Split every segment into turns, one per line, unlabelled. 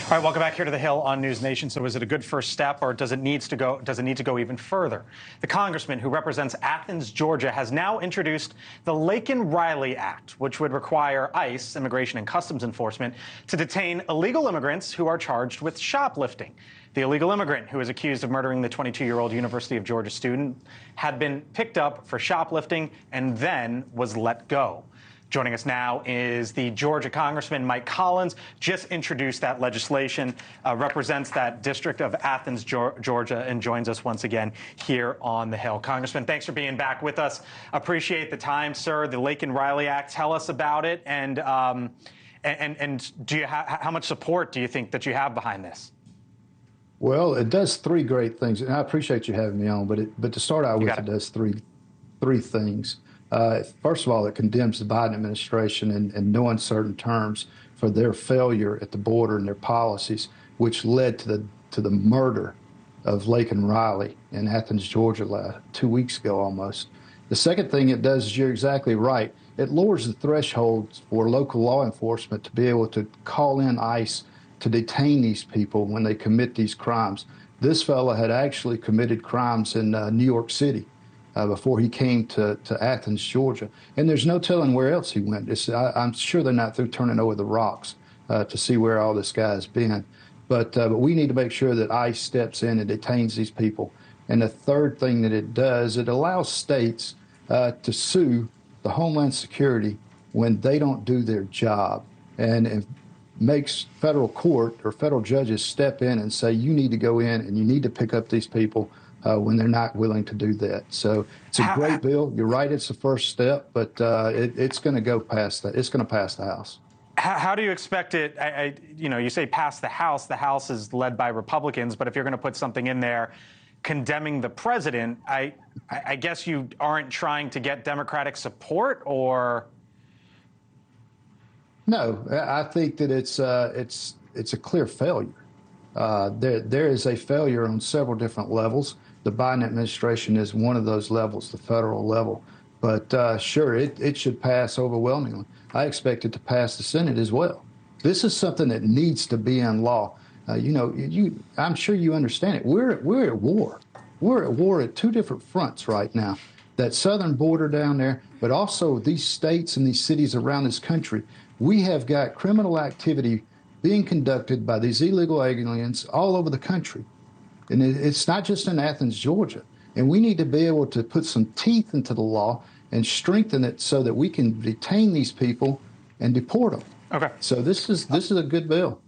All right, welcome back here to the Hill on NewsNation. So is it a good first step, or does it need to go even further? The congressman who represents Athens, Georgia, has now introduced the Laken Riley Act, which would require ICE, Immigration and Customs Enforcement, to detain illegal immigrants who are charged with shoplifting. The illegal immigrant who is accused of murdering the 22-year-old University of Georgia student had been picked up for shoplifting and then was let go. Joining us now is the Georgia Congressman Mike Collins. Just introduced that legislation, represents that district of Athens, Georgia, and joins us once again here on the Hill. Congressman, thanks for being back with us. Appreciate the time, sir. The Laken Riley Act. Tell us about it, and do you how much support do you think that you have behind this?
Well, it does three great things, and I appreciate you having me on. But to start out with, it does three things. First of all, it condemns the Biden administration in no uncertain terms for their failure at the border and their policies, which led to the murder of Laken Riley in Athens, Georgia, 2 weeks ago almost. The second thing it does is, you're exactly right, it lowers the thresholds for local law enforcement to be able to call in ICE to detain these people when they commit these crimes. This fellow had actually committed crimes in New York City before he came to Athens, Georgia. And there's no telling where else he went. I'm sure they're not through turning over the rocks to see where all this guy has been. But we need to make sure that ICE steps in and detains these people. And the third thing that it does, it allows states to sue the Homeland Security when they don't do their job, and it makes federal court or federal judges step in and say, you need to go in and you need to pick up these people when they're not willing to do that. So it's a great bill. You're right, it's the first step, but it's going to go past that. It's going to pass the House.
How do you expect it? You say pass the House. The House is led by Republicans, but if you're going to put something in there condemning the president, I guess you aren't trying to get Democratic support, or?
No, I think that it's a clear failure. There is a failure on several different levels. The Biden administration is one of those levels, the federal level. But sure, it should pass overwhelmingly. I expect it to pass the Senate as well. This is something that needs to be in law. I'm sure you understand it. We're at war. We're at war at two different fronts right now. That southern border down there, but also these states and these cities around this country. We have got criminal activity being conducted by these illegal aliens all over the country. And it's not just in Athens, Georgia. And we need to be able to put some teeth into the law and strengthen it so that we can detain these people and deport them.
Okay.
So this is a good bill.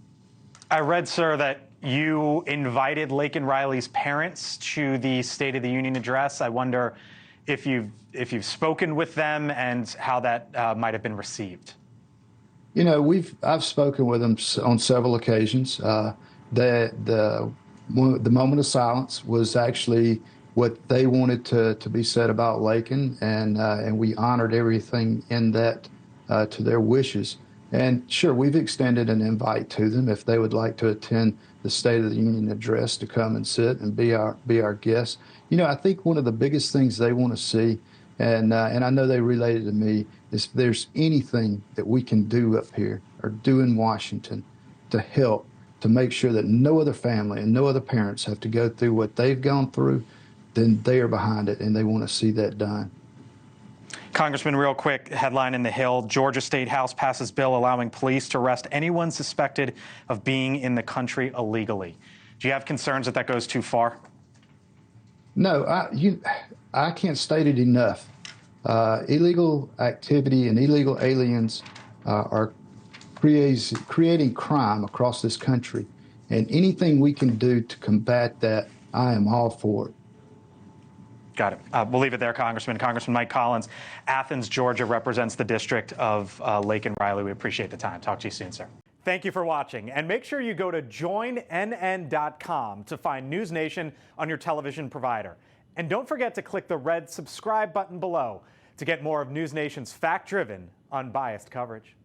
I read, sir, that you invited Laken Riley's parents to the State of the Union address. I wonder if you've spoken with them and how that might have been received.
I've spoken with them on several occasions. The moment of silence was actually what they wanted to be said about Laken, and we honored everything in that to their wishes. And sure, we've extended an invite to them if they would like to attend the State of the Union address, to come and sit and be our guests. I think one of the biggest things they want to see, and I know they related to me, is if there's anything that we can do up here or do in Washington to help, to make sure that no other family and no other parents have to go through what they've gone through, then they are behind it, and they want to see that done.
Congressman, real quick, headline in the Hill: Georgia State House passes bill allowing police to arrest anyone suspected of being in the country illegally. Do you have concerns that goes too far?
No, I can't state it enough. Illegal activity and illegal aliens are creating crime across this country, and anything we can do to combat that, I am all for it.
Got it. We'll leave it there, Congressman. Congressman Mike Collins, Athens, Georgia, represents the district of Laken Riley. We appreciate the time. Talk to you soon, sir. Thank you for watching, and make sure you go to joinnn.com to find NewsNation on your television provider. And don't forget to click the red subscribe button below to get more of NewsNation's fact-driven, unbiased coverage.